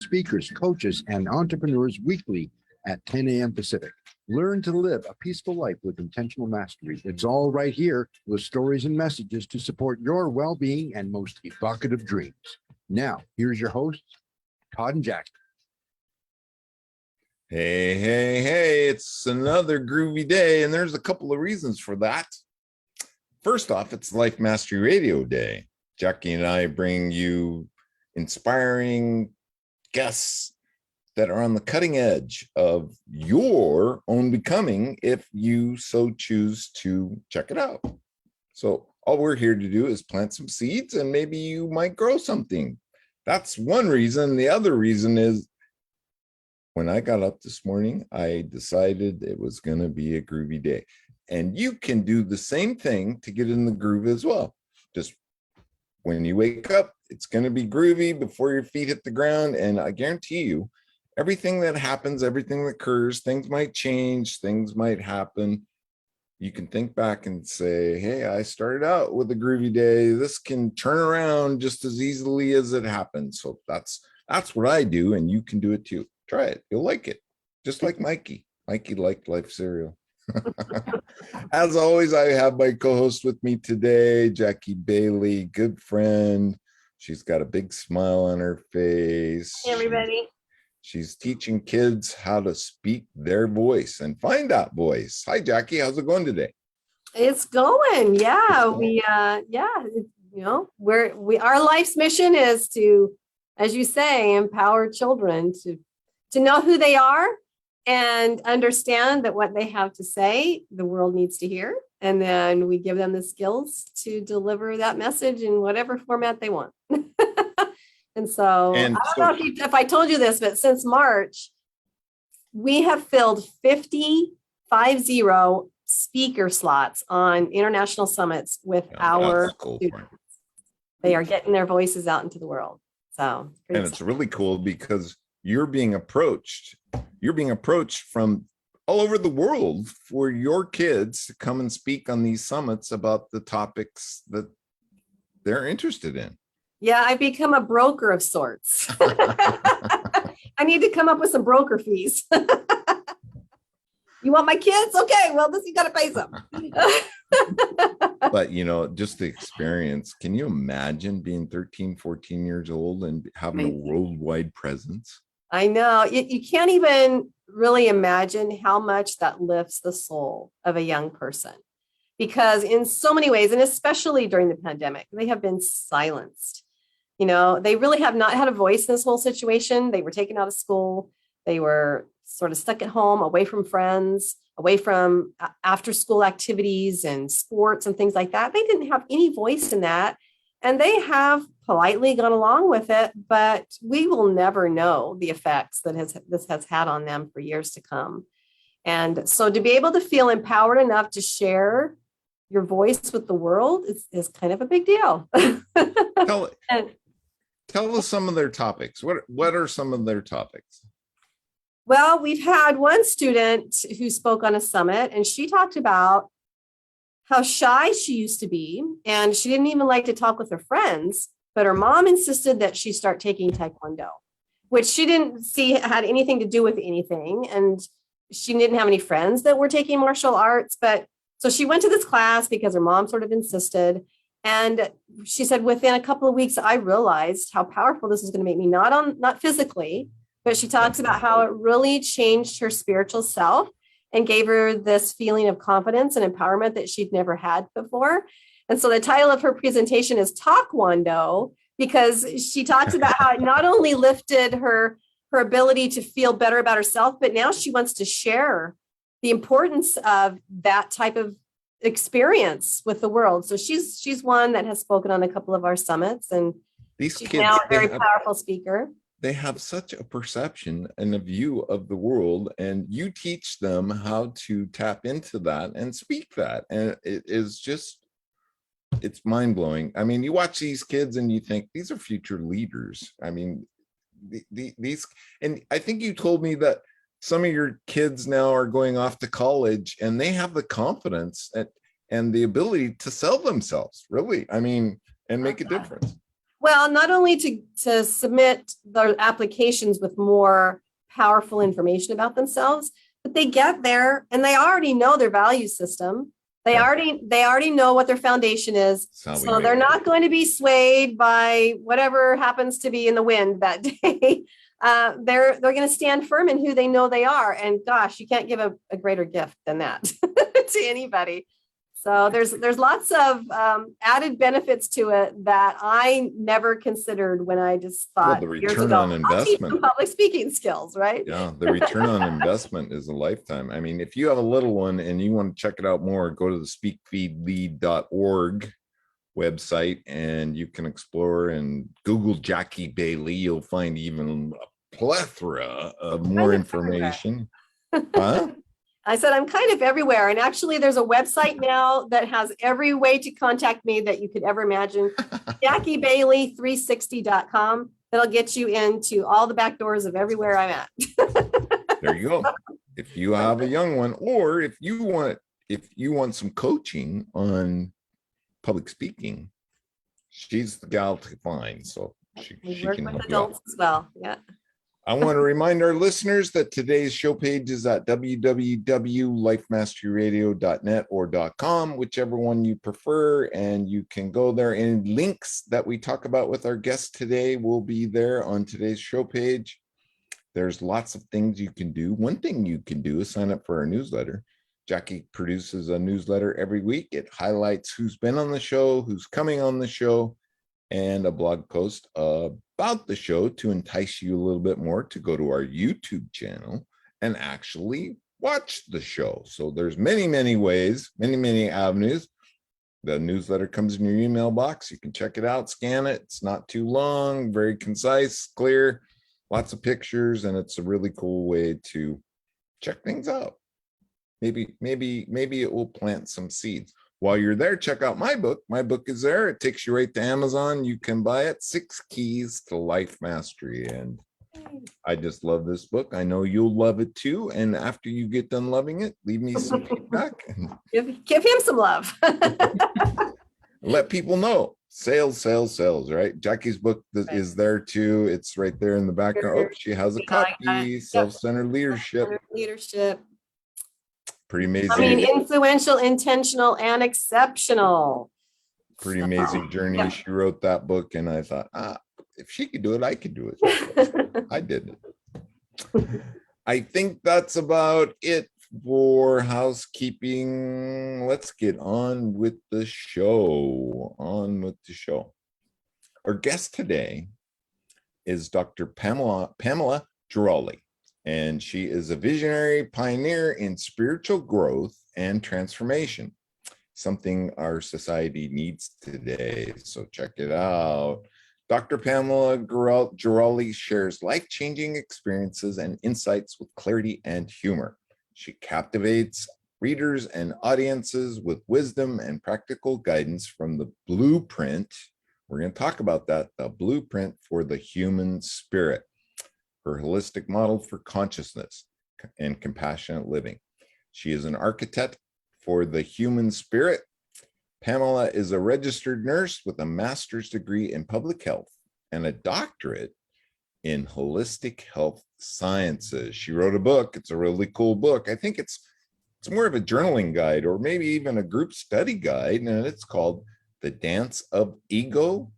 speakers, coaches, and entrepreneurs weekly at 10 a.m. Pacific. Learn to live a peaceful life with intentional mastery. It's all right here with stories and messages to support your well being and most evocative dreams. Now, here's your hosts, Todd and Jack. Hey, hey, hey, it's another groovy day, and there's a couple of reasons for that. First off, it's Life Mastery Radio Day. Jackie and I bring you inspiring guests that are on the cutting edge of your own becoming if you so choose to check it out. So all we're here to do is plant some seeds, and maybe you might grow something. That's one reason. The other reason is when I got up this morning, I decided it was going to be a groovy day. And you can do the same thing to get in the groove as well. Just when you wake up, it's going to be groovy before your feet hit the ground. And I guarantee you, everything that happens, everything that occurs, things might change, things might happen. You can think back and say, hey, I started out with a groovy day. This can turn around just as easily as it happened. So that's what I do, and you can do it too. Try it. You'll like it. Just like Mikey. Mikey liked Life Cereal. As always, I have my co-host with me today, Jackie Bailey, good friend. She's got a big smile on her face. Hey, everybody. She's teaching kids how to speak their voice and find that voice. Hi, Jackie. How's it going today? It's going. Yeah. Our life's mission is to, as you say, empower children to know who they are and understand that what they have to say, the world needs to hear. And then we give them the skills to deliver that message in whatever format they want. And so I don't know if I told you this, but since March, we have filled 50 speaker slots on international summits with our students. They are getting their voices out into the world. So, it's really cool because you're being approached from all over the world for your kids to come and speak on these summits about the topics that they're interested in. Yeah, I've become a broker of sorts. I need to come up with some broker fees. You want my kids? Okay, well, you got to pay some. But, just the experience. Can you imagine being 13, 14 years old and having a worldwide presence? I know. You can't even really imagine how much that lifts the soul of a young person. Because in so many ways, and especially during the pandemic, they have been silenced. They really have not had a voice in this whole situation. They were taken out of school. They were sort of stuck at home, away from friends, away from after school activities and sports and things like that. They didn't have any voice in that. And they have politely gone along with it, but we will never know the effects that this has had on them for years to come. And so to be able to feel empowered enough to share your voice with the world is kind of a big deal. Tell us some of their topics. What are some of their topics? Well, we've had one student who spoke on a summit, and she talked about how shy she used to be, and she didn't even like to talk with her friends, but her mom insisted that she start taking Taekwondo, which she didn't see had anything to do with anything, and she didn't have any friends that were taking martial arts, but so she went to this class because her mom sort of insisted, and she said within a couple of weeks, I realized how powerful this is going to make me, not physically, but she talks about how it really changed her spiritual self and gave her this feeling of confidence and empowerment that she'd never had before. And so the title of her presentation is Taekwondo, because she talks about how it not only lifted her ability to feel better about herself, but now she wants to share the importance of that type of experience with the world. So she's one that has spoken on a couple of our summits, and she's kids, now a very powerful speaker. They have such a perception and a view of the world, and you teach them how to tap into that and speak that. And it's mind-blowing. I mean, you watch these kids and you think these are future leaders. I mean, these, and I think you told me that some of your kids now are going off to college and they have the confidence and the ability to sell themselves, really. I mean, and make a difference. Well, not only to submit their applications with more powerful information about themselves, but they get there and they already know their value system. They Yeah. already know what their foundation is. That's how we So make they're it. not going to be swayed by whatever happens to be in the wind that day. They're going to stand firm in who they know they are. And gosh, you can't give a greater gift than that to anybody. So there's lots of added benefits to it that I never considered when I just Well, thought the years return ago, on I'll teach them investment. public speaking skills, right? Yeah, the return on investment is a lifetime. I mean, if you have a little one and you want to check it out more, go to the speakfeedlead.org website and you can explore and Google Jackie Bailey. You'll find even a plethora of more Kind of everywhere. information. Huh? I said, I'm kind of everywhere. And actually, there's a website now that has every way to contact me that you could ever imagine. JackieBailey360.com. That'll get you into all the back doors of everywhere I'm at. There you go. If you have a young one, or if you want some coaching on public speaking, she's the gal to find. So she We work can with help you out. adults as well. Yeah. I want to remind our listeners that today's show page is at www.lifemasteryradio.net or .com, whichever one you prefer, and you can go there. And links that we talk about with our guests today will be there on today's show page. There's lots of things you can do. One thing you can do is sign up for our newsletter. Jackie produces a newsletter every week. It highlights who's been on the show, who's coming on the show, and a blog post about the show to entice you a little bit more to go to our YouTube channel and actually watch the show. So there's many ways, many avenues. The newsletter comes in your email box. You can check it out, scan it. It's not too long, very concise, clear, lots of pictures, and it's a really cool way to check things out. Maybe it will plant some seeds. While you're there, check out my book. My book is there. It takes you right to Amazon. You can buy it. 6 Keys to Life Mastery. And I just love this book. I know you'll love it too. And after you get done loving it, leave me some feedback and Give him some love. let people know. Sales, right? Jackie's book is there too. It's right there in the background. Oh, she has a copy. Self-Centered Leadership. Leadership. Pretty amazing. I mean, influential, intentional, and exceptional. Pretty amazing journey. Yeah. She wrote that book, and I thought, if she could do it, I could do it. I did it. I think that's about it for housekeeping. Let's get on with the show. Our guest today is Dr. Pamela Giraldi. And she is a visionary pioneer in spiritual growth and transformation, something our society needs today. So check it out. Dr. Pamela Giraldi shares life-changing experiences and insights with clarity and humor. She captivates readers and audiences with wisdom and practical guidance from the blueprint. We're going to talk about that, the blueprint for the human spirit. Her holistic model for consciousness and compassionate living. She is an architect for the human spirit. Pamela is a registered nurse with a master's degree in public health and a doctorate in holistic health sciences. She wrote a book. It's a really cool book. I think it's more of a journaling guide or maybe even a group study guide, and it's called The Dance of Ego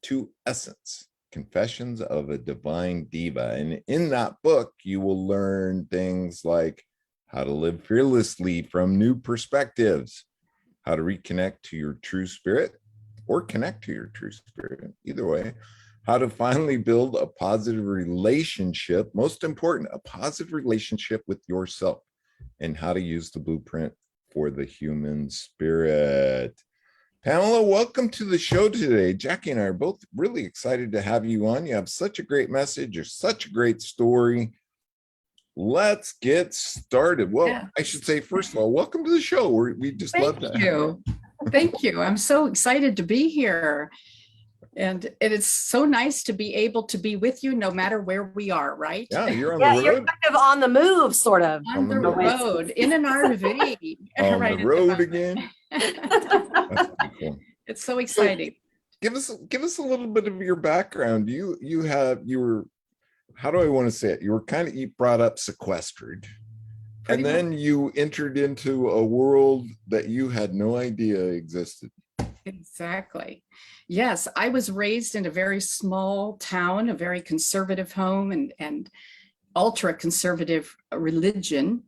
to Essence. Confessions of a Divine Diva. And in that book, you will learn things like how to live fearlessly from new perspectives, how to reconnect to your true spirit or connect to your true spirit, either way, how to finally build a positive relationship, most important, a positive relationship with yourself, and how to use the blueprint for the human spirit. Pamela, welcome to the show today. Jackie and I are both really excited to have you on. You have such a great message. You're such a great story. Let's get started. Well, yeah. I should say, first of all, welcome to the show. We just love that. Thank you. I'm so excited to be here. And it is so nice to be able to be with you no matter where we are, right? Yeah, you're on the road. You're kind of on the move, sort of. On the road, in an RV. On the road again. It's so exciting give us a little bit of your background. You were, how do I want to say it? You were kind of, you brought up sequestered. Pretty And then you entered into a world that you had no idea existed. Exactly. Yes, I was raised in a very small town, a very conservative home and ultra conservative religion,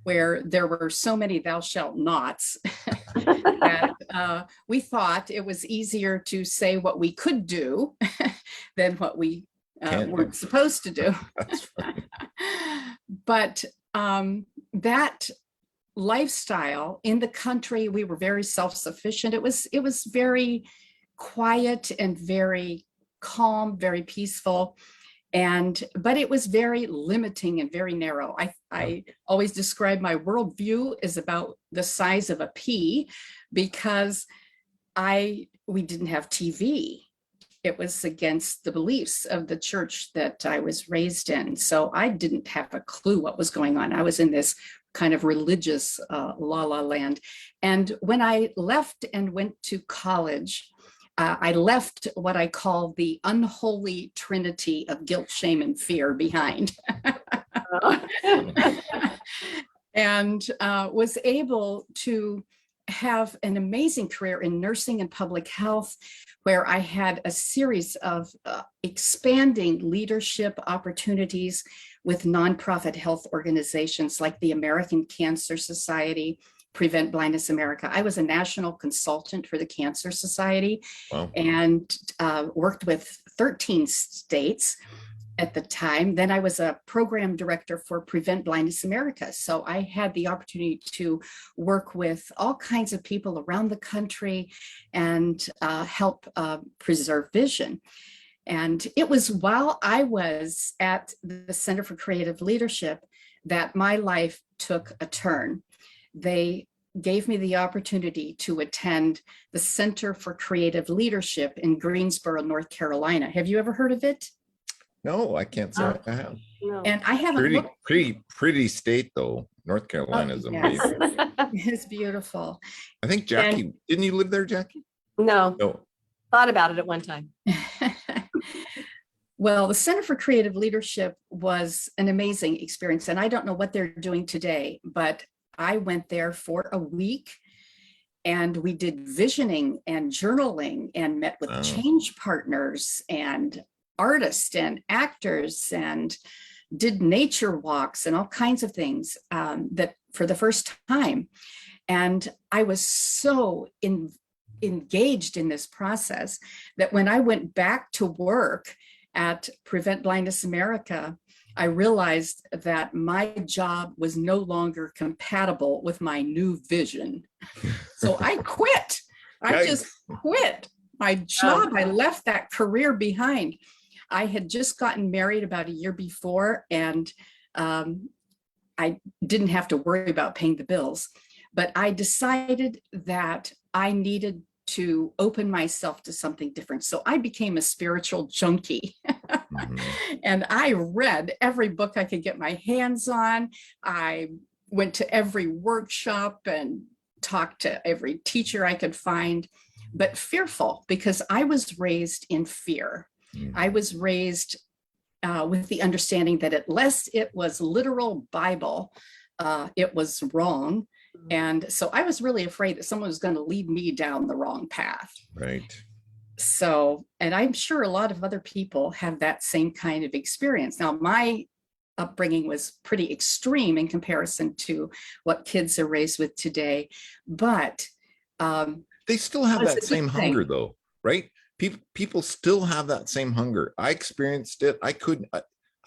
where there were so many thou shalt nots that we thought it was easier to say what we could do than what we weren't supposed to do. That's right. But that lifestyle in the country, we were very self-sufficient. It was very quiet and very calm, very peaceful. But it was very limiting and very narrow. I always describe my worldview as about the size of a pea, because we didn't have TV. It was against the beliefs of the church that I was raised in. So I didn't have a clue what was going on. I was in this kind of religious la la land. And when I left and went to college, I left what I call the unholy trinity of guilt, shame, and fear behind. And was able to have an amazing career in nursing and public health, where I had a series of expanding leadership opportunities with nonprofit health organizations like the American Cancer Society, Prevent Blindness America. I was a national consultant for the Cancer Society. Wow. And worked with 13 states at the time. Then I was a program director for Prevent Blindness America. So I had the opportunity to work with all kinds of people around the country and help preserve vision. And it was while I was at the Center for Creative Leadership that my life took a turn. They gave me the opportunity to attend the Center for Creative Leadership in Greensboro, North Carolina. Have you ever heard of it? No, I can't say I have. No. And I haven't Pretty state though. North Carolina is yes. amazing. It's beautiful. I think Jackie, didn't you live there, Jackie? No, No. thought about it at one time. Well, the Center for Creative Leadership was an amazing experience. And I don't know what they're doing today, but I went there for a week and we did visioning and journaling and met with change partners and artists and actors and did nature walks and all kinds of things that for the first time. And I was so engaged in this process that when I went back to work at Prevent Blindness America, I realized that my job was no longer compatible with my new vision. So I quit. I just quit my job. I left that career behind. I had just gotten married about a year before, and I didn't have to worry about paying the bills. But I decided that I needed to open myself to something different. So I became a spiritual junkie. And I read every book I could get my hands on. I went to every workshop and talked to every teacher I could find, but fearful because I was raised in fear. I was raised with the understanding that unless it was literal Bible, it was wrong. And so I was really afraid that someone was going to lead me down the wrong path. Right. So, and I'm sure a lot of other people have that same kind of experience. Now, my upbringing was pretty extreme in comparison to what kids are raised with today, but they still have it's a that good same thing. hunger though, right? People still have that same hunger. I experienced it. I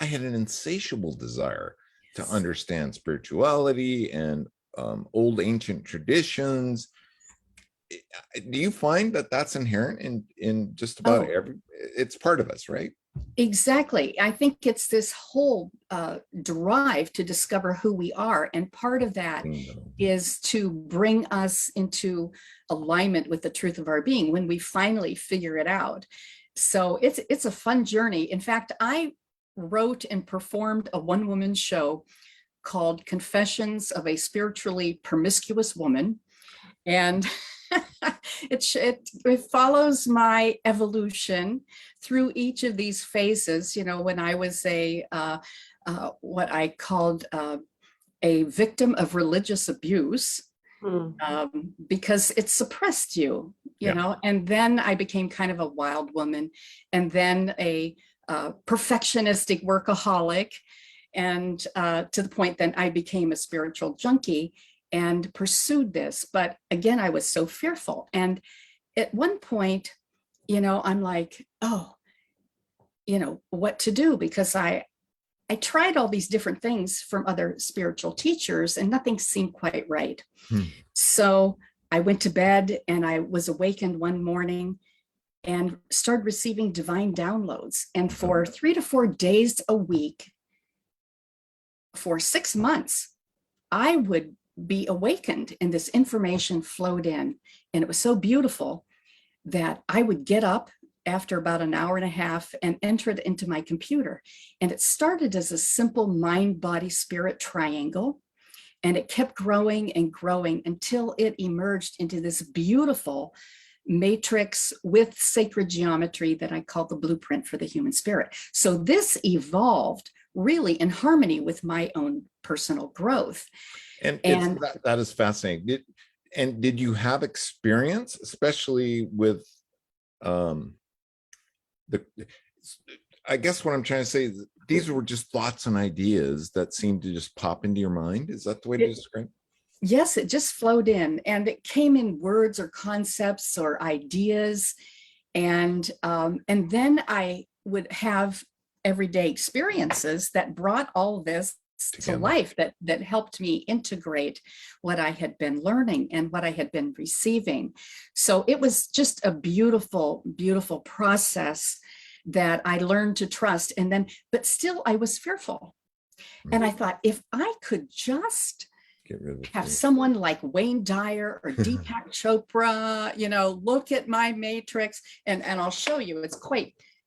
had an insatiable desire to understand spirituality and old ancient traditions. Do you find that that's inherent in just about it's part of us, right? Exactly. I think it's this whole drive to discover who we are. And part of that is to bring us into alignment with the truth of our being when we finally figure it out. So it's a fun journey. In fact, I wrote and performed a one-woman show called Confessions of a Spiritually Promiscuous Woman. And It follows my evolution through each of these phases. You know, when I was what I called a victim of religious abuse, Hmm. because it suppressed you, you Yeah. know, and then I became kind of a wild woman, and then a perfectionistic workaholic, and to the point that I became a spiritual junkie and pursued this. But again, I was so fearful. And at one point, you know, I'm like, oh, you know, what to do? Because I tried all these different things from other spiritual teachers and nothing seemed quite right. Hmm. So I went to bed and I was awakened one morning and started receiving divine downloads. And for 3 to 4 days a week, for 6 months, I would be awakened and this information flowed in. And it was so beautiful that I would get up after about an hour and a half and enter it into my computer. And it started as a simple mind, body, spirit triangle. And it kept growing and growing until it emerged into this beautiful matrix with sacred geometry that I call the blueprint for the human spirit. So this evolved really in harmony with my own personal growth. And And that is fascinating. Did you have experience, especially with I guess what I'm trying to say is these were just thoughts and ideas that seemed to just pop into your mind. Is that the way to describe? yes, it just flowed in, and it came in words or concepts or ideas. And then I would have everyday experiences that brought all this to Together. life, that helped me integrate what I had been learning and what I had been receiving. So it was just a beautiful, beautiful process that I learned to trust. And then, but still I was fearful. And I thought, if I could just Get rid of the have fear. someone like Wayne Dyer or Deepak Chopra, you know, look at my matrix, and I'll show you.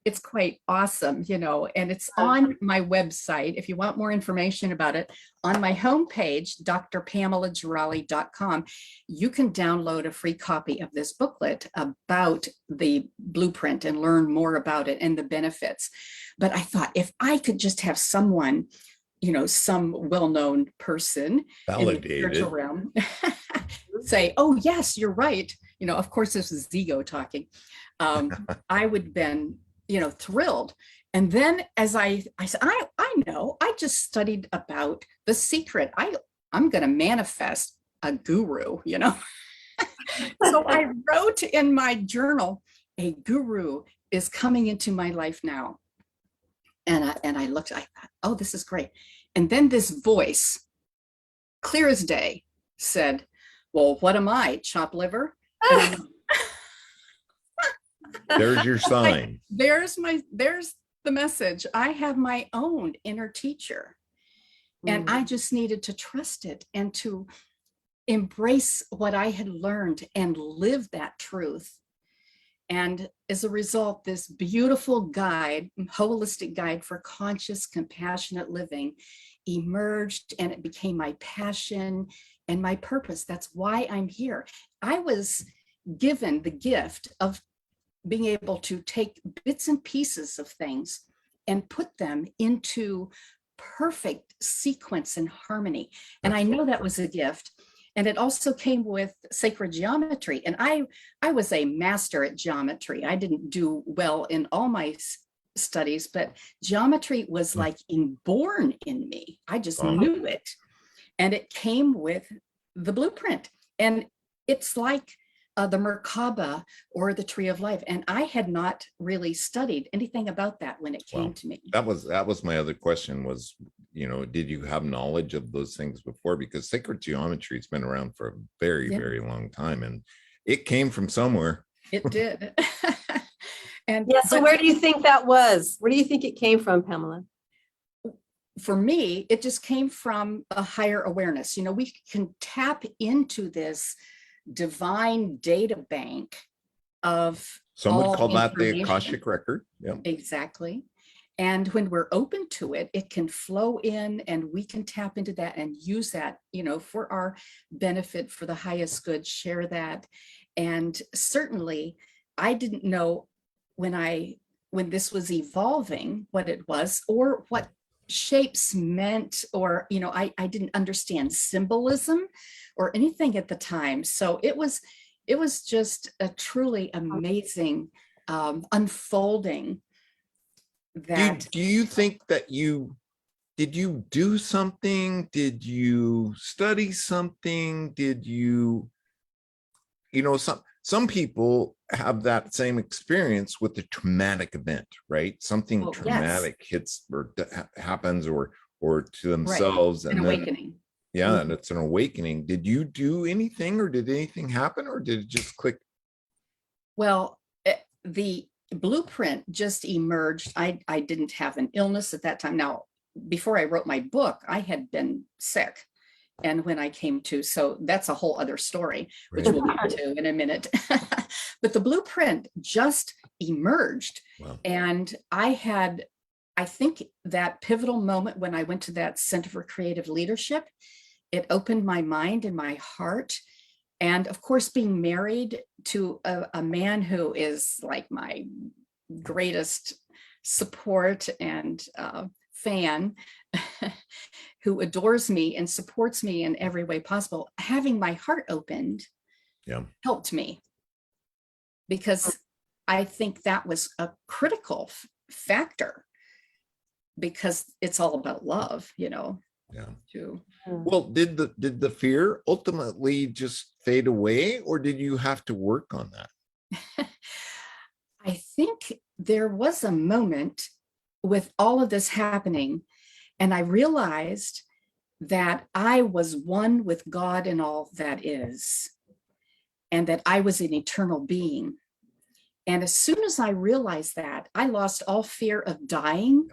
It's quite awesome, you know, and it's on my website. If you want more information about it, on my homepage, drpamelagerali.com, you can download a free copy of this booklet about the blueprint and learn more about it and the benefits. But I thought, if I could just have someone, you know, some well-known person in the spiritual Validated. realm say, oh yes, you're right. You know, of course, this is Zigo talking. I would have been, you know, thrilled. And then as I said, I know, I just studied about The Secret. I'm going to manifest a guru, you know. So I wrote in my journal, a guru is coming into my life now. And I looked, I thought, oh, this is great. And then this voice, clear as day, said, well, what am I, chopped liver? And There's your sign. there's the message. I have my own inner teacher, and I just needed to trust it and to embrace what I had learned and live that truth. And as a result, this beautiful guide, holistic guide for conscious, compassionate living emerged, and it became my passion and my purpose. That's why I'm here. I was given the gift of being able to take bits and pieces of things and put them into perfect sequence and harmony. And I know that was a gift. And it also came with sacred geometry. And I was a master at geometry. I didn't do well in all my studies, but geometry was like inborn in me. I just knew it. And it came with the blueprint. And it's like the Merkaba or the Tree of Life. And I had not really studied anything about that when it came to me. That was my other question was, you know, did you have knowledge of those things before? Because sacred geometry has been around for a very, very long time, and it came from somewhere. It did. And yeah, so where do you think that was? Where do you think it came from, Pamela? For me, it just came from a higher awareness. You know, we can tap into this divine data bank of Some would all call that the information. Akashic record. Yeah. Exactly. And when we're open to it, it can flow in, and we can tap into that and use that, you know, for our benefit, for the highest good, share that. And certainly I didn't know when this was evolving, what it was or what shapes meant, or, I didn't understand symbolism or anything at the time. So it was just a truly amazing unfolding that. Do you think that did you do something? Did you study something? Did you, some people have that same experience with a traumatic event, right? Something Oh, yes. traumatic hits or happens or to themselves. An And then, awakening. yeah, and it's an awakening. Did you do anything, or did anything happen, or did it just click? Well, the blueprint just emerged. I didn't have an illness at that time. Now, before I wrote my book, I had been sick. And when I came to, so that's a whole other story, which Right. we'll get to in a minute. But the blueprint just emerged. Wow. And I think that pivotal moment when I went to that Center for Creative Leadership, it opened my mind and my heart. And of course, being married to a man who is like my greatest support and fan, who adores me and supports me in every way possible, having my heart opened, Yeah, helped me, because I think that was a critical factor, because it's all about love, yeah. too. Well, did the fear ultimately just fade away, or did you have to work on that? I think there was a moment with all of this happening, and I realized that I was one with God and all that is, and that I was an eternal being. And as soon as I realized that, I lost all fear of dying.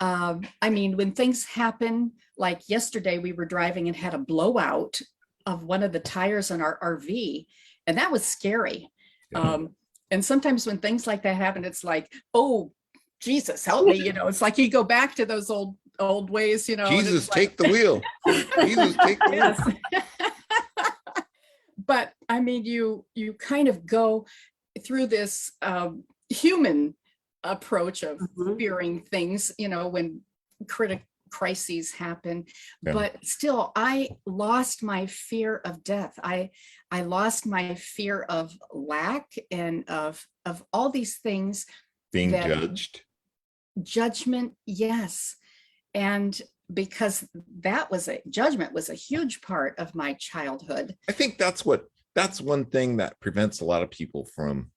I mean, when things happen, like yesterday, we were driving and had a blowout of one of the tires on our RV, and that was scary. Yeah. And sometimes when things like that happen, it's like, oh, Jesus, help me. It's like you go back to those old ways, and Jesus, it's like- take the wheel. Jesus, take the wheel. Yes. But I mean, you kind of go through this human approach of Mhm. fearing things, when crises happen. Yeah. But still, I lost my fear of death. I lost my fear of lack and of all these things. Being that- judged. Judgment, yes. And because judgment was a huge part of my childhood. I think that's one thing that prevents a lot of people from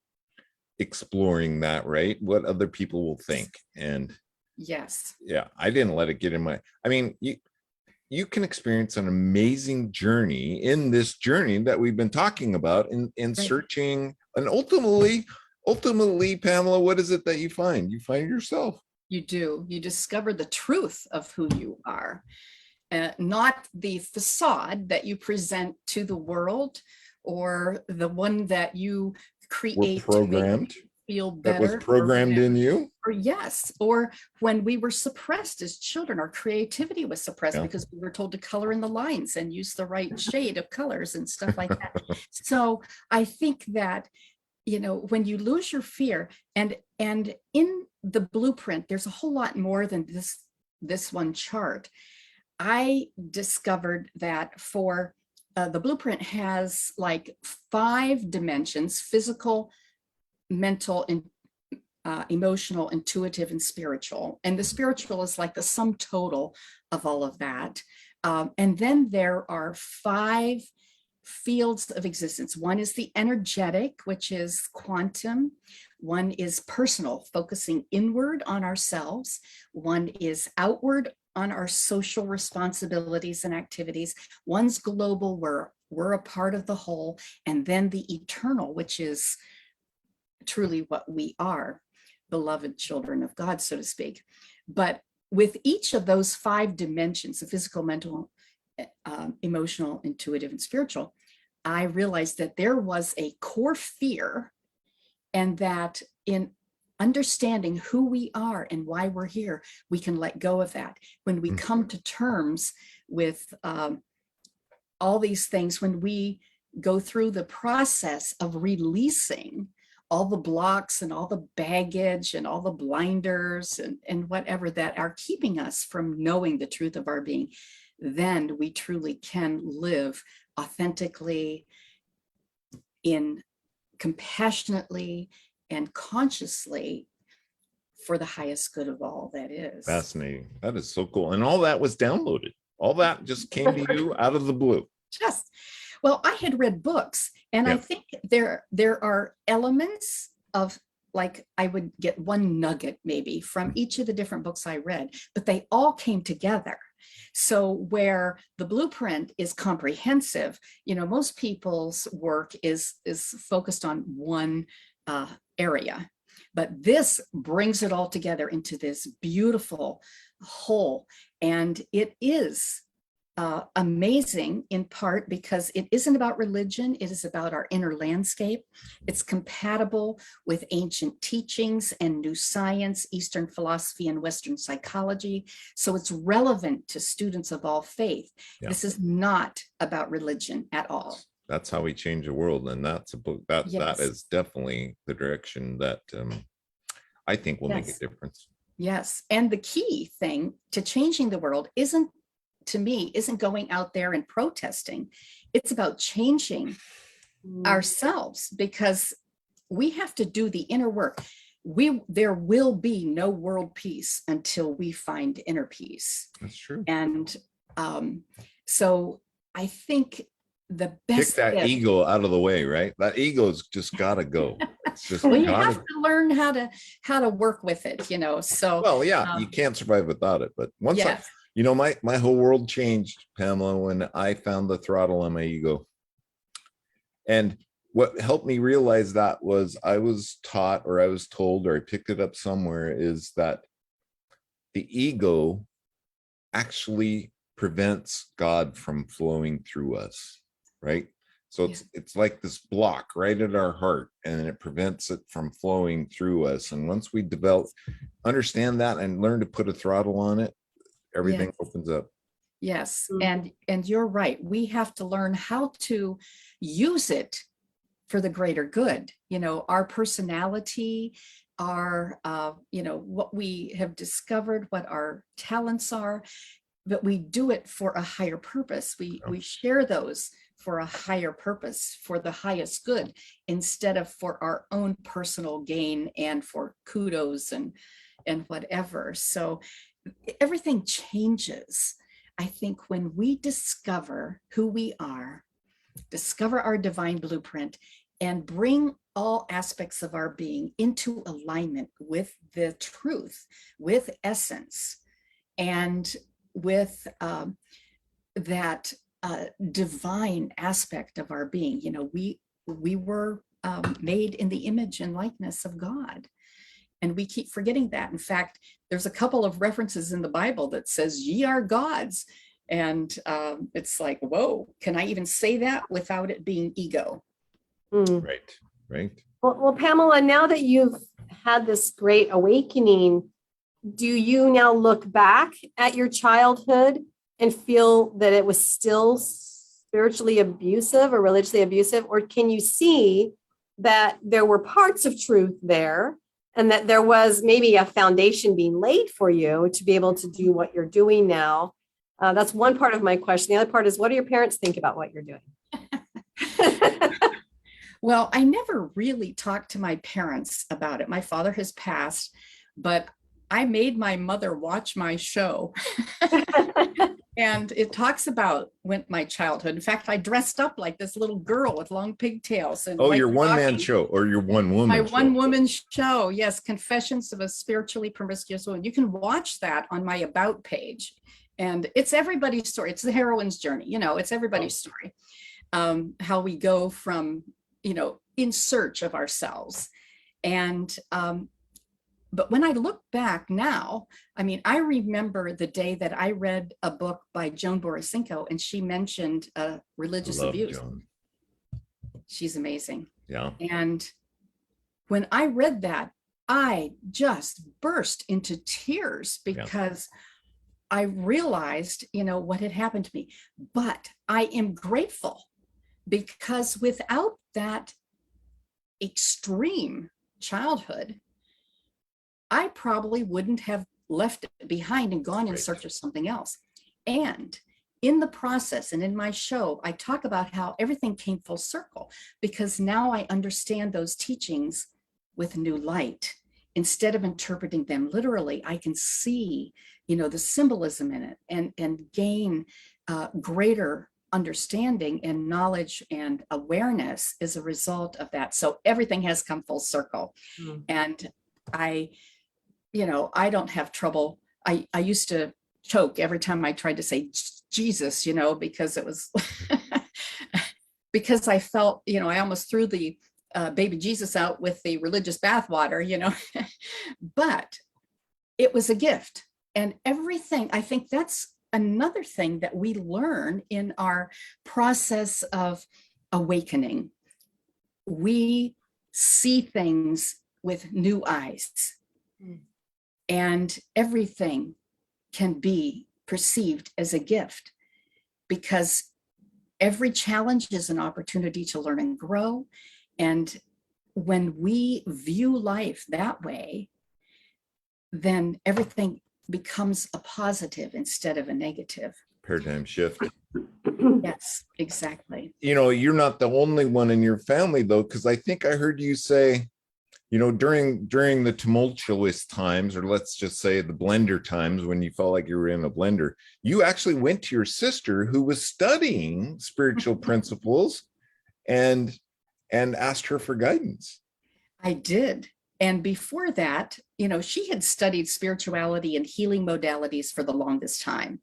exploring that, right? What other people will think. And Yes. yeah, I didn't let it get in I mean, you can experience an amazing journey in this journey that we've been talking about in Right. searching, and ultimately, Pamela, what is it that you find? You find yourself. You do. You discover the truth of who you are, not the facade that you present to the world, or the one that you create Were to make programmed. you feel That better. was programmed in you. Or yes, or when we were suppressed as children, our creativity was suppressed Yeah. because we were told to color in the lines and use the right shade of colors and stuff like that. So I think that, when you lose your fear, and in the blueprint, there's a whole lot more than this one chart. I discovered that for the blueprint has like 5 dimensions: physical, mental, and emotional, intuitive, and spiritual. And the spiritual is like the sum total of all of that. And then there are 5 fields of existence. One is the energetic, which is quantum. One is personal, focusing inward on ourselves. One is outward, on our social responsibilities and activities. One's global, where we're a part of the whole. And then the eternal, which is truly what we are, beloved children of God, so to speak. But with each of those 5 dimensions, the physical, mental, emotional, intuitive, and spiritual, I realized that there was a core fear, and that in understanding who we are and why we're here, we can let go of that. When we come to terms with all these things, when we go through the process of releasing all the blocks and all the baggage and all the blinders and whatever that are keeping us from knowing the truth of our being, then we truly can live authentically, compassionately and consciously for the highest good of all that is. Fascinating. That is so cool. And all that was downloaded. All that just came to you out of the blue. Well, I had read books, and I Yeah. think there are elements of, like, I would get one nugget maybe from each of the different books I read, but they all came together. So where the blueprint is comprehensive, most people's work is focused on one area, but this brings it all together into this beautiful whole. And it is amazing in part because it isn't about religion. It is about our inner landscape. It's compatible with ancient teachings and new science, Eastern philosophy and Western psychology. So it's relevant to students of all faith. Yeah. This is not about religion at all. That's how we change the world. And that's a book that Yes. is definitely the direction that I think will make a Yes. difference. Yes. And the key thing to changing the world isn't going out there and protesting. It's about changing ourselves, because we have to do the inner work. There will be no world peace until we find inner peace. That's true. And so I think the Kick best that gift- ego out of the way, right? That ego's just gotta go. It's just well, you gotta have to learn how to work with it, so Well, yeah, you can't survive without it. But once yes. my whole world changed, Pamela, when I found the throttle on my ego. And what helped me realize that was I was taught, or I was told, or I picked it up somewhere, is that the ego actually prevents God from flowing through us, right? So it's like this block right at our heart, and it prevents it from flowing through us. And once we understand that and learn to put a throttle on it, everything Yes. opens up. Yes, Mhm. and you're right. We have to learn how to use it for the greater good. Our personality, our what we have discovered, what our talents are, but we do it for a higher purpose. We share those for a higher purpose, for the highest good, instead of for our own personal gain and for kudos and whatever. So everything changes, I think, when we discover who we are, discover our divine blueprint, and bring all aspects of our being into alignment with the truth, with essence, and with that divine aspect of our being. We were made in the image and likeness of God. And we keep forgetting that. In fact, there's a couple of references in the Bible that says, ye are gods. And it's like, whoa, can I even say that without it being ego? Mm. Right. Well, Pamela, now that you've had this great awakening, do you now look back at your childhood and feel that it was still spiritually abusive or religiously abusive? Or can you see that there were parts of truth there, and that there was maybe a foundation being laid for you to be able to do what you're doing now? That's one part of my question. The other part is, what do your parents think about what you're doing? Well, I never really talked to my parents about it. My father has passed, but I made my mother watch my show. And it talks about my childhood. In fact, I dressed up like this little girl with long pigtails. And Oh, your one-man show, or your one-woman My show. one-woman show, yes, Confessions of a Spiritually Promiscuous Woman. You can watch that on my About page. And it's everybody's story. It's the heroine's journey. It's everybody's story. How we go from, in search of ourselves. And but when I look back now, I remember the day that I read a book by Joan Borysenko, and she mentioned religious Love abuse. Joan. She's amazing. Yeah. And when I read that, I just burst into tears because I realized, what had happened to me. But I am grateful because without that extreme childhood, I probably wouldn't have left it behind and gone in search of something else. And in the process and in my show, I talk about how everything came full circle, because now I understand those teachings with new light. Instead of interpreting them literally, I can see, the symbolism in it, and gain greater understanding and knowledge and awareness as a result of that. So everything has come full circle. Mm. And I don't have trouble. I used to choke every time I tried to say Jesus, because it was because I felt, I almost threw the baby Jesus out with the religious bathwater, but it was a gift. And everything, I think that's another thing that we learn in our process of awakening. We see things with new eyes, and everything can be perceived as a gift, because every challenge is an opportunity to learn and grow. And when we view life that way, then everything becomes a positive instead of a negative. Paradigm shift. Yes, exactly. You're not the only one in your family, though, because I think I heard you say, during the tumultuous times, or let's just say the blender times, when you felt like you were in a blender, you actually went to your sister who was studying spiritual principles and asked her for guidance. I did. And before that, she had studied spirituality and healing modalities for the longest time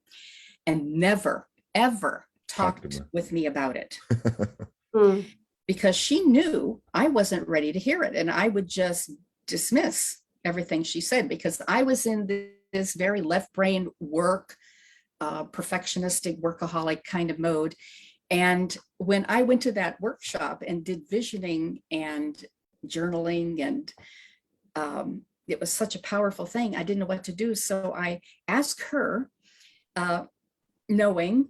and never, ever talked with me about it. Because she knew I wasn't ready to hear it. And I would just dismiss everything she said, because I was in this very left brain work, perfectionistic, workaholic kind of mode. And when I went to that workshop and did visioning and journaling, and it was such a powerful thing, I didn't know what to do. So I asked her, knowing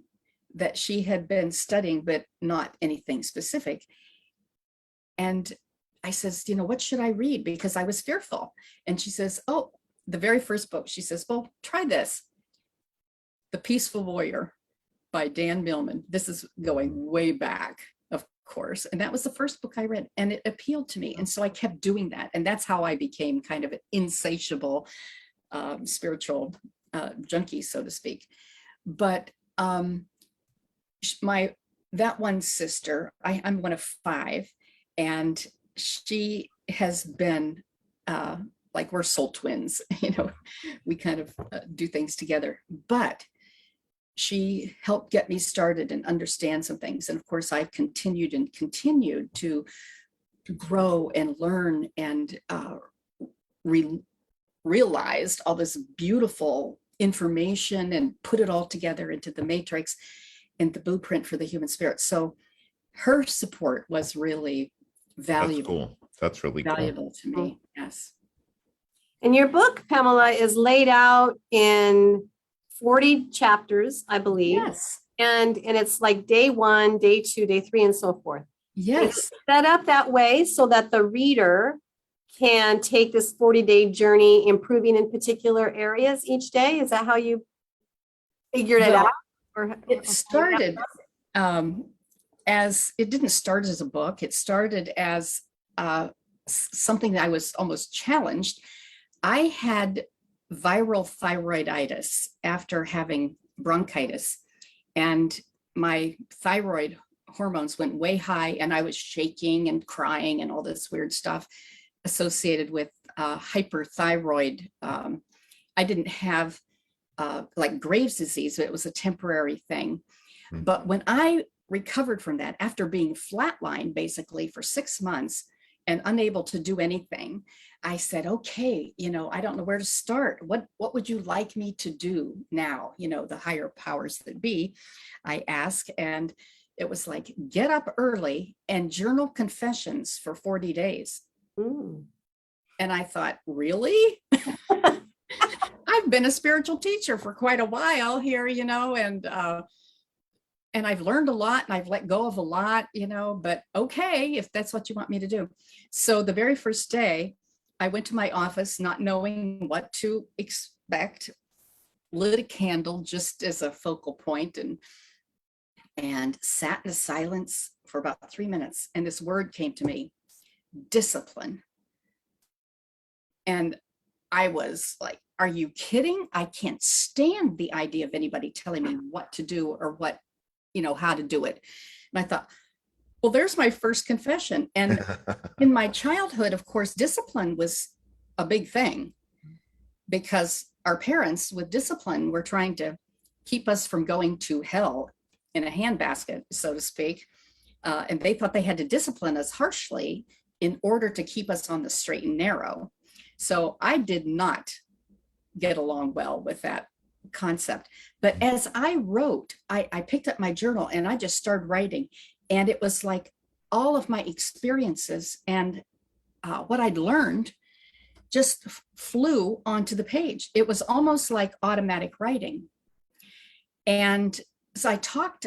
that she had been studying, but not anything specific. And I says, what should I read? Because I was fearful. And she says, oh, the very first book, she says, well, try this. The Peaceful Warrior by Dan Millman. This is going way back, of course. And that was the first book I read, and it appealed to me. And so I kept doing that. And that's how I became kind of an insatiable spiritual junkie, so to speak. But that one sister, I'm one of 5, and she has been like, we're soul twins, we kind of do things together. But she helped get me started and understand some things. And of course, I continued to grow and learn, and realized all this beautiful information and put it all together into the matrix and the blueprint for the human spirit. So her support was really valuable. That's really valuable to me. Yes. And your book, Pamela, is laid out in 40 chapters, I believe. Yes. And it's like day 1, day 2, day 3, and so forth. Yes. It's set up that way so that the reader can take this 40-day journey, improving in particular areas each day. Is that how you figured it out? Or it started as, it didn't start as a book. It started as something that I was almost challenged. I had viral thyroiditis after having bronchitis, and my thyroid hormones went way high, and I was shaking and crying and all this weird stuff associated with hyperthyroid. I didn't have like Graves' disease, but it was a temporary thing. But when I recovered from that, after being flatlined basically for 6 months and unable to do anything, I said, okay, I don't know where to start. What would you like me to do now? The higher powers that be, I asked, and it was like, get up early and journal confessions for 40 days. Mm. And I thought, really? I've been a spiritual teacher for quite a while here, and and I've learned a lot and I've let go of a lot, you know, but okay, if that's what you want me to do. So the very first day I went to my office, not knowing what to expect, lit a candle just as a focal point, and sat in silence for about 3 minutes. And this word came to me, discipline. And I was like, are you kidding? I can't stand the idea of anybody telling me what to do or what, you know, how to do it. And I thought, well, there's my first confession. And in my childhood, of course, discipline was a big thing because our parents with discipline were trying to keep us from going to hell in a handbasket, so to speak. And they thought they had to discipline us harshly in order to keep us on the straight and narrow. So I did not get along well with that concept. But as I wrote, I picked up my journal and I just started writing. And it was like all of my experiences and what I'd learned just flew onto the page. It was almost like automatic writing. And so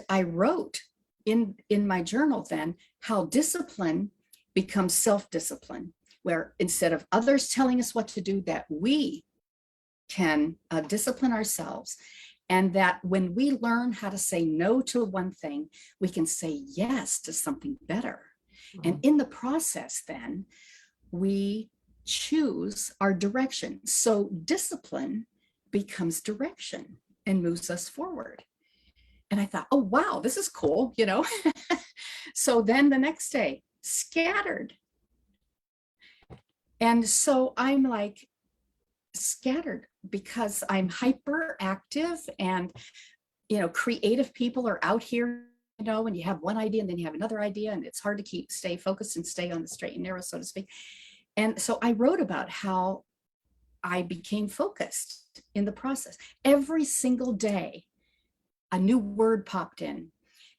I wrote in my journal then how discipline becomes self-discipline, where instead of others telling us what to do, that we can discipline ourselves. And that when we learn how to say no to one thing, we can say yes to something better. And in the process, then we choose our direction. So discipline becomes direction and moves us forward. And I thought, oh, wow, this is cool, you know? So then the next day, scattered. And so I'm like, scattered because I'm hyperactive and, you know, creative people are out here, you know, and you have one idea and then you have another idea and it's hard to stay focused and stay on the straight and narrow, so to speak. And so I wrote about how I became focused in the process. Every single day, a new word popped in.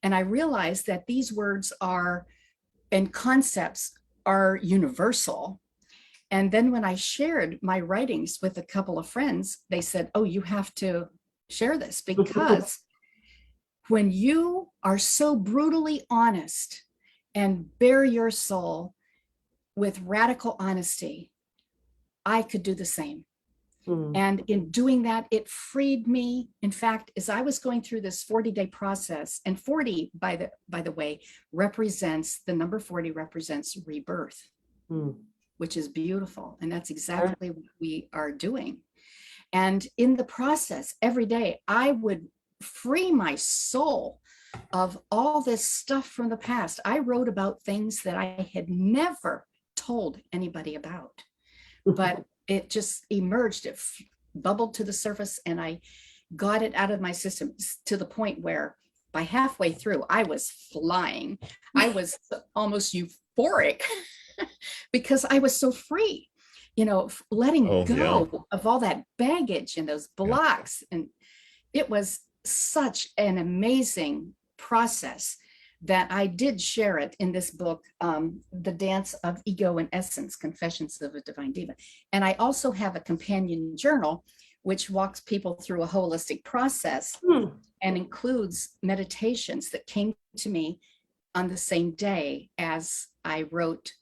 And I realized that these words and concepts are universal. And then when I shared my writings with a couple of friends, they said, oh, you have to share this because when you are so brutally honest and bare your soul with radical honesty, I could do the same. And in doing that, it freed me. In fact, as I was going through this 40-day process, and 40, by the way, the number 40 represents rebirth. Which is beautiful. And that's exactly what we are doing. And in the process, every day, I would free my soul of all this stuff from the past. I wrote about things that I had never told anybody about, but it just emerged, it bubbled to the surface, and I got it out of my system to the point where by halfway through, I was flying. I was almost euphoric. Because I was so free, you know, letting go of all that baggage and those blocks. And it was such an amazing process that I did share it in this book, The Dance of Ego and Essence, Confessions of a Divine Diva. And I also have a companion journal, which walks people through a holistic process and includes meditations that came to me on the same day as I wrote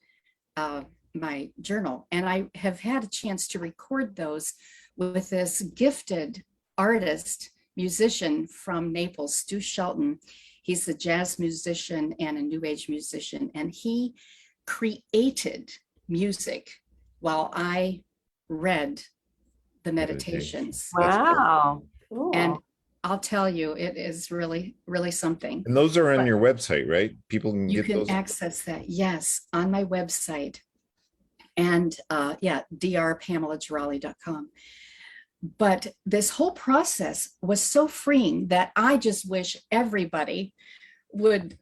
my journal. And I have had a chance to record those with this gifted artist, musician from Naples, Stu Shelton. He's a jazz musician and a new age musician. And he created music while I read the meditations. Wow. Cool. And I'll tell you, it is really, really something. And those are on your website, right? People can You get can those. access that, yes, on my website. And drpamelagirali.com. But this whole process was so freeing that I just wish everybody would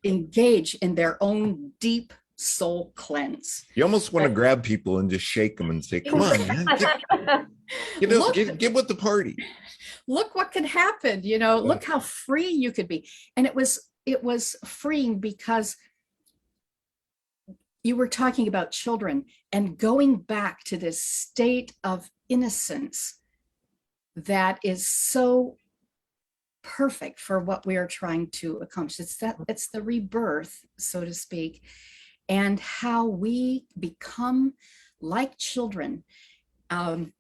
engage in their own deep soul cleanse. You almost want to grab people and just shake them and say, come on, man, get with the party. Look what could happen, you know, look how free you could be. And it was freeing because you were talking about children and going back to this state of innocence that is so perfect for what we are trying to accomplish. It's the rebirth, so to speak, and how we become like children. And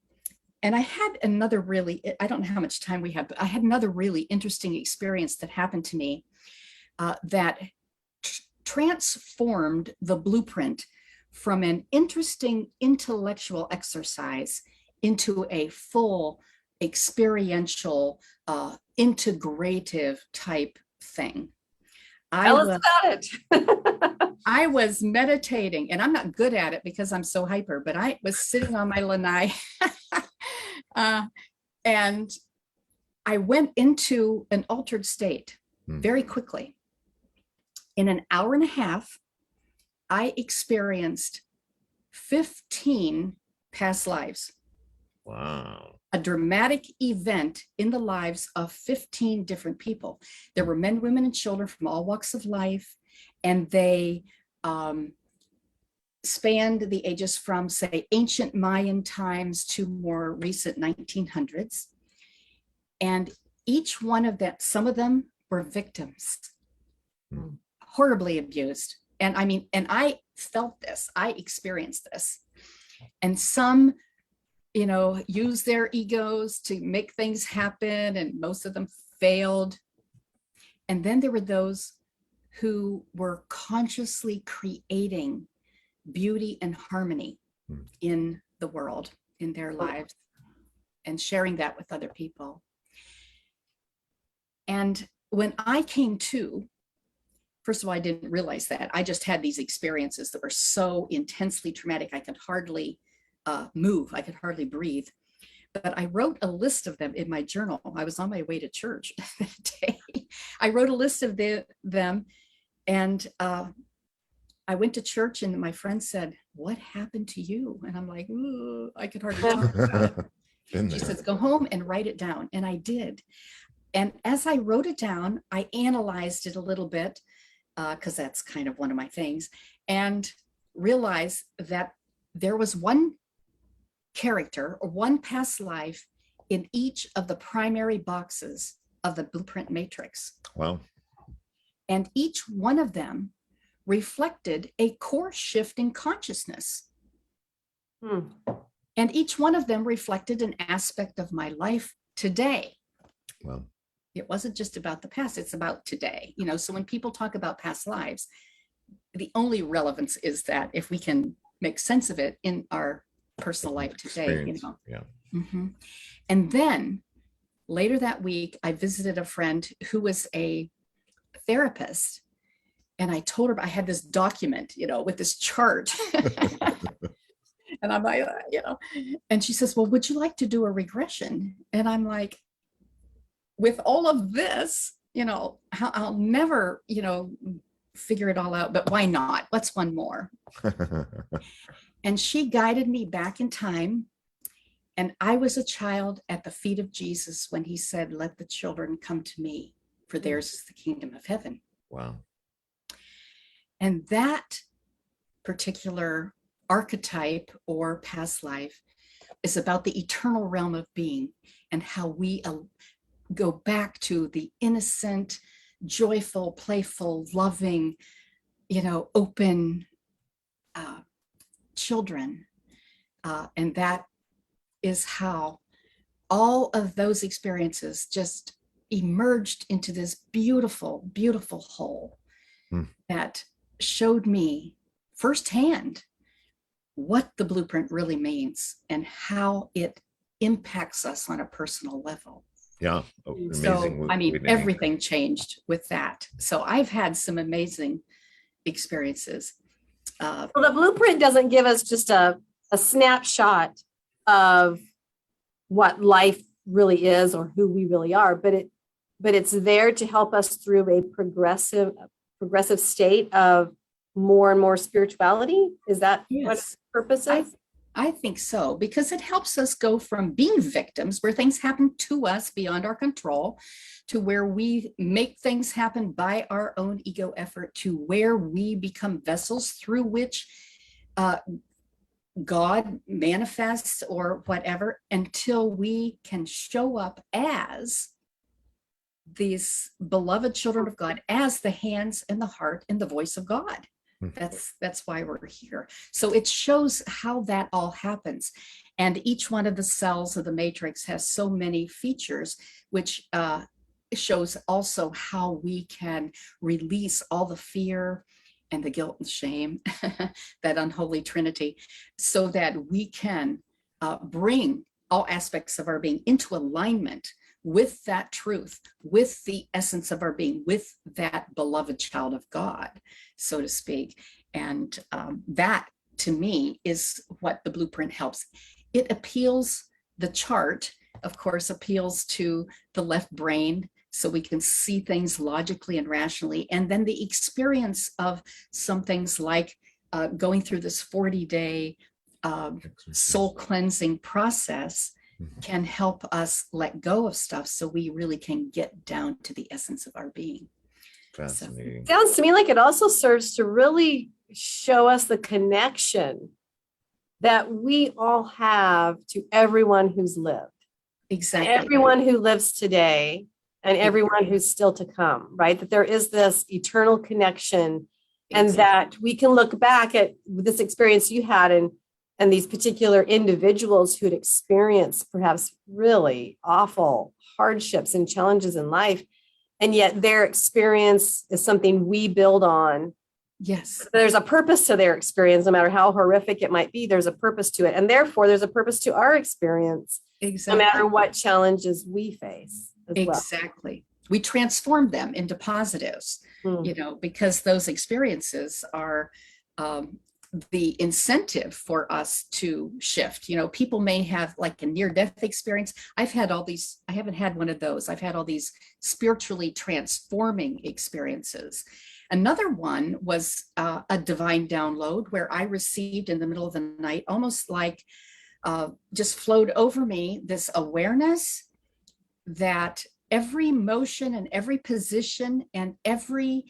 I had another really, I don't know how much time we have, but I had another really interesting experience that happened to me that transformed the blueprint from an interesting intellectual exercise into a full experiential, integrative type thing. Tell us about it. I was meditating, and I'm not good at it because I'm so hyper, but I was sitting on my lanai and I went into an altered state very quickly. In an hour and a half, I experienced 15 past lives. Wow. A dramatic event in the lives of 15 different people. There were men, women, and children from all walks of life, and they spanned the ages from, say, ancient Mayan times to more recent 1900s. And each one of them, some of them were victims, horribly abused. And I mean, and I felt this, I experienced this. And some, you know, use their egos to make things happen, and most of them failed. And then there were those who were consciously creating beauty and harmony in the world, in their lives, and sharing that with other people. And when I came to, first of all, I didn't realize that. I just had these experiences that were so intensely traumatic, I could hardly move, I could hardly breathe. But I wrote a list of them in my journal. I was on my way to church that day. I wrote a list of them, and I went to church, and my friend said, "What happened to you?" And I'm like, "Ooh," I could hardly talk about it. She says, "Go home and write it down." And I did. And as I wrote it down, I analyzed it a little bit, because that's kind of one of my things, and realized that there was one character or one past life in each of the primary boxes of the blueprint matrix. Wow. And each one of them reflected a core shift in consciousness. And each one of them reflected an aspect of my life today. Wow. It wasn't just about the past, it's about today. You know, so when people talk about past lives, the only relevance is that if we can make sense of it in our personal life today, you know. Yeah. And then later that week, I visited a friend who was a therapist, and I told her I had this document, you know, with this chart. And I'm like, you know, and she says, "Well, would you like to do a regression?" And I'm like, with all of this, you know, I'll never, you know, figure it all out, but why not? What's one more? And she guided me back in time. And I was a child at the feet of Jesus when he said, "Let the children come to me, for theirs is the kingdom of heaven." Wow. And that particular archetype or past life is about the eternal realm of being and how we go back to the innocent, joyful, playful, loving, you know, open children. And that is how all of those experiences just emerged into this beautiful, beautiful whole that showed me firsthand what the blueprint really means and how it impacts us on a personal level. Yeah. So, I mean, everything changed with that. So I've had some amazing experiences. Well, the blueprint doesn't give us just a snapshot of what life really is or who we really are, but it's there to help us through a progressive state of more and more spirituality. Is that what its purpose is? I think so, because it helps us go from being victims where things happen to us beyond our control to where we make things happen by our own ego effort, to where we become vessels through which God manifests or whatever, until we can show up as these beloved children of God as the hands and the heart and the voice of God. That's why we're here. So it shows how that all happens. And each one of the cells of the matrix has so many features, which shows also how we can release all the fear and the guilt and shame, that unholy trinity, so that we can bring all aspects of our being into alignment with that truth, with the essence of our being, with that beloved child of God, so to speak. And that, to me, is what the blueprint helps. It appeals, the chart, of course, appeals to the left brain, so we can see things logically and rationally. And then the experience of some things like going through this 40-day soul cleansing process can help us let go of stuff so we really can get down to the essence of our being. Fascinating. Sounds to me like it also serves to really show us the connection that we all have to everyone who's lived, Exactly. everyone who lives today, and everyone who's still to come, right? That there is this eternal connection, and that we can look back at this experience you had and these particular individuals who had experienced perhaps really awful hardships and challenges in life. And yet their experience is something we build on. Yes. There's a purpose to their experience, no matter how horrific it might be, there's a purpose to it. And therefore there's a purpose to our experience, Exactly. no matter what challenges we face as well. Exactly. We transform them into positives, you know, because those experiences are the incentive for us to shift. You know, people may have like a near-death experience. I've had all these, I haven't had one of those. I've had all these spiritually transforming experiences. Another one was a divine download where I received in the middle of the night, almost like just flowed over me, this awareness that every motion and every position and every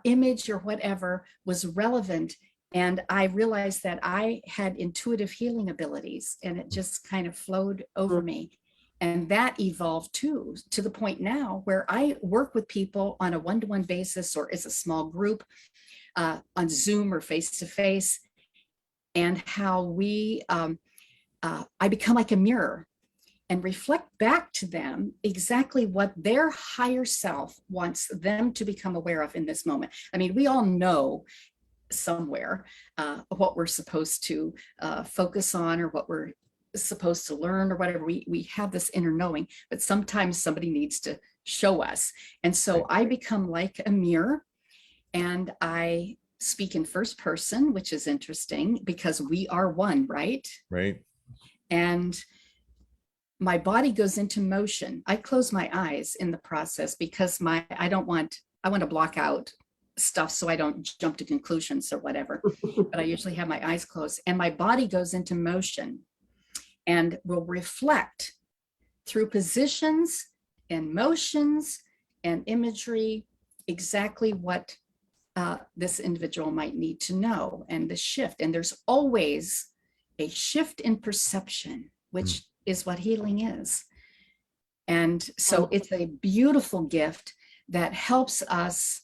image or whatever was relevant. And I realized that I had intuitive healing abilities, and it just kind of flowed over me. And that evolved too, to the point now where I work with people on a one-to-one basis or as a small group on Zoom or face-to-face, and how we, I become like a mirror and reflect back to them exactly what their higher self wants them to become aware of in this moment. I mean, we all know somewhere what we're supposed to focus on, or what we're supposed to learn, or whatever. We have this inner knowing, but sometimes somebody needs to show us. And so I become like a mirror, and I speak in first person, which is interesting because we are one, right? Right. And my body goes into motion. I close my eyes in the process because I want to block out stuff so I don't jump to conclusions or whatever, but I usually have my eyes closed, and my body goes into motion and will reflect through positions and motions and imagery exactly what this individual might need to know, and the shift. And there's always a shift in perception, which is what healing is. And so it's a beautiful gift that helps us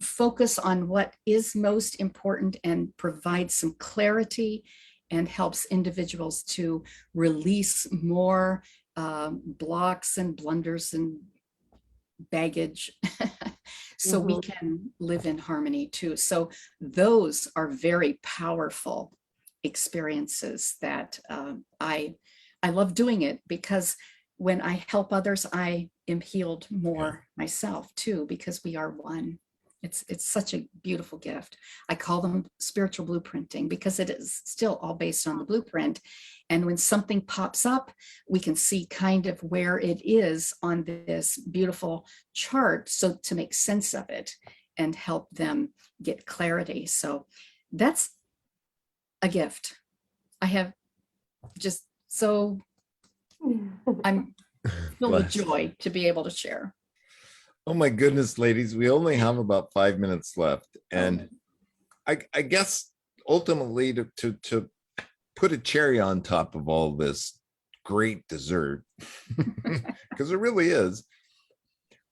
focus on what is most important and provide some clarity, and helps individuals to release more blocks and blunders and baggage so we can live in harmony too. So those are very powerful experiences that I love doing it, because when I help others, I am healed more myself too, because we are one. It's such a beautiful gift. I call them spiritual blueprinting because it is still all based on the blueprint. And when something pops up, we can see kind of where it is on this beautiful chart, so to make sense of it and help them get clarity. So that's a gift. I have just so I'm filled with joy to be able to share. Oh my goodness, ladies, we only have about 5 minutes left. And I guess ultimately to put a cherry on top of all this great dessert, because it really is.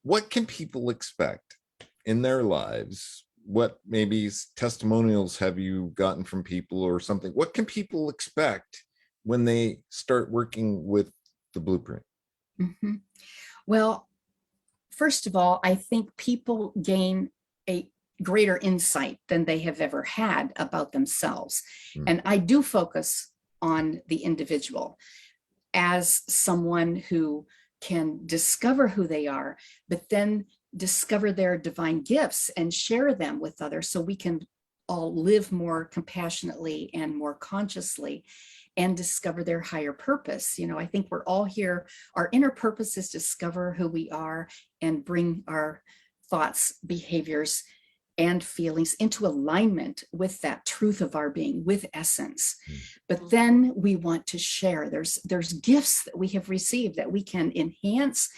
What can people expect in their lives? What maybe testimonials have you gotten from people or something? What can people expect when they start working with the blueprint? Mhm. Well, first of all, I think people gain a greater insight than they have ever had about themselves. Mm. And I do focus on the individual as someone who can discover who they are, but then discover their divine gifts and share them with others so we can all live more compassionately and more consciously and discover their higher purpose. You know, I think we're all here. Our inner purpose is to discover who we are and bring our thoughts, behaviors, and feelings into alignment with that truth of our being, with essence. But then we want to share. There's gifts that we have received that we can enhance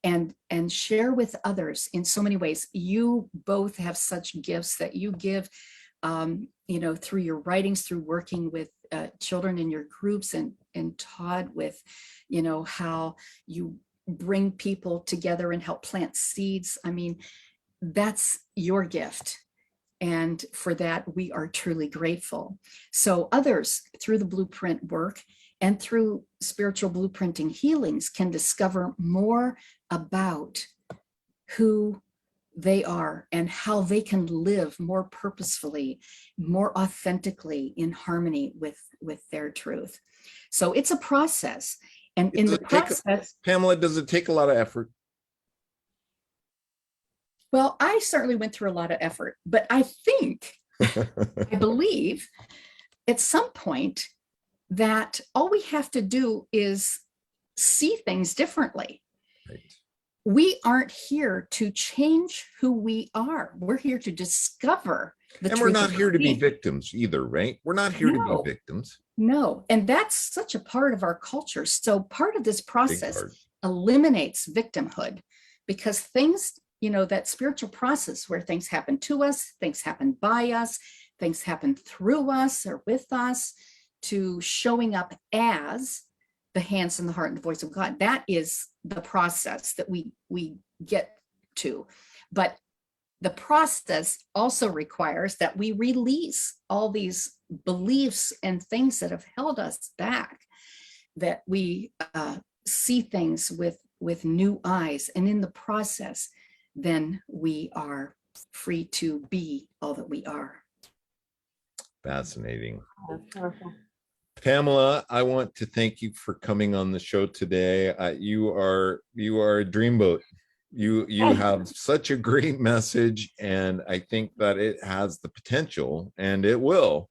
and share with others in so many ways. You both have such gifts that you give, you know, through your writings, through working with children in your groups, and Todd with, you know, how you bring people together and help plant seeds. I mean, that's your gift. And for that, we are truly grateful. So others, through the blueprint work and through spiritual blueprinting healings, can discover more about who they are and how they can live more purposefully, more authentically in harmony with their truth. So it's a process. And in the process, Pamela, does it take a lot of effort? well, I certainly went through a lot of effort, but I think, I believe at some point that all we have to do is see things differently. Right. We aren't here to change who we are. We're here to discover the And we're truth not of here our to be being. victims either, right? We're not here to No. be victims. No, and that's such a part of our culture. So part of this Big process part. eliminates victimhood, because things, you know, that spiritual process where things happen to us, things happen by us, things happen through us or with us, to showing up as the hands and the heart and the voice of God. That is the process that we get to. But the process also requires that we release all these beliefs and things that have held us back, that we see things with new eyes. And in the process, then we are free to be all that we are. Fascinating. That's powerful. Pamela, I want to thank you for coming on the show today. You are a dreamboat. You have such a great message, and I think that it has the potential, and it will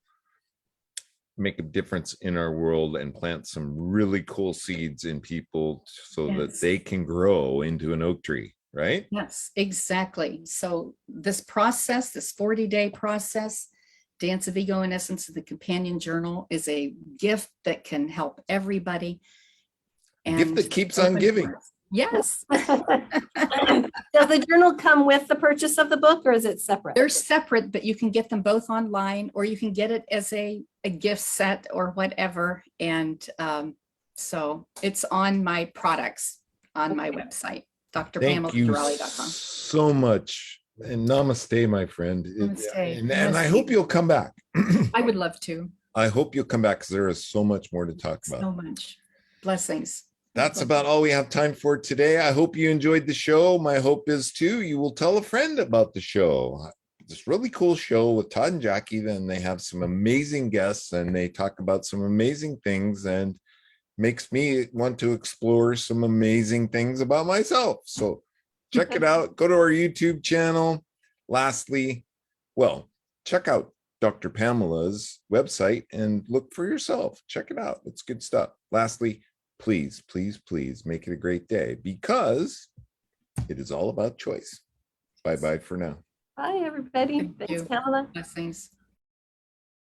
make a difference in our world and plant some really cool seeds in people so that Yes. they can grow into an oak tree, right? Yes, exactly. So this process, this 40-day process, Dance of Ego in Essence of the Companion Journal, is a gift that can help everybody. Gift that keeps on open giving. doors. Yes. Does the journal come with the purchase of the book, or is it separate? They're separate, but you can get them both online, or you can get it as a gift set or whatever. And so it's on my products on my website, Thank you drpamela.com. so much. And namaste, my friend. Namaste. And I Namaste. hope you'll come back. I would love to. I hope you'll come back because there is so much more to talk about. So much. Blessings. That's about all we have time for today. I hope you enjoyed the show. My hope is too, you will tell a friend about the show. This really cool show with Todd and Jackie. Then they have some amazing guests and they talk about some amazing things, and makes me want to explore some amazing things about myself. So check it out. Go to our YouTube channel. Lastly, well, check out Dr. Pamela's website and look for yourself. Check it out. It's good stuff. Lastly, please, please, please make it a great day, because it is all about choice. Bye-bye for now. Hi, everybody. Thank Thanks, you. Pamela. Blessings.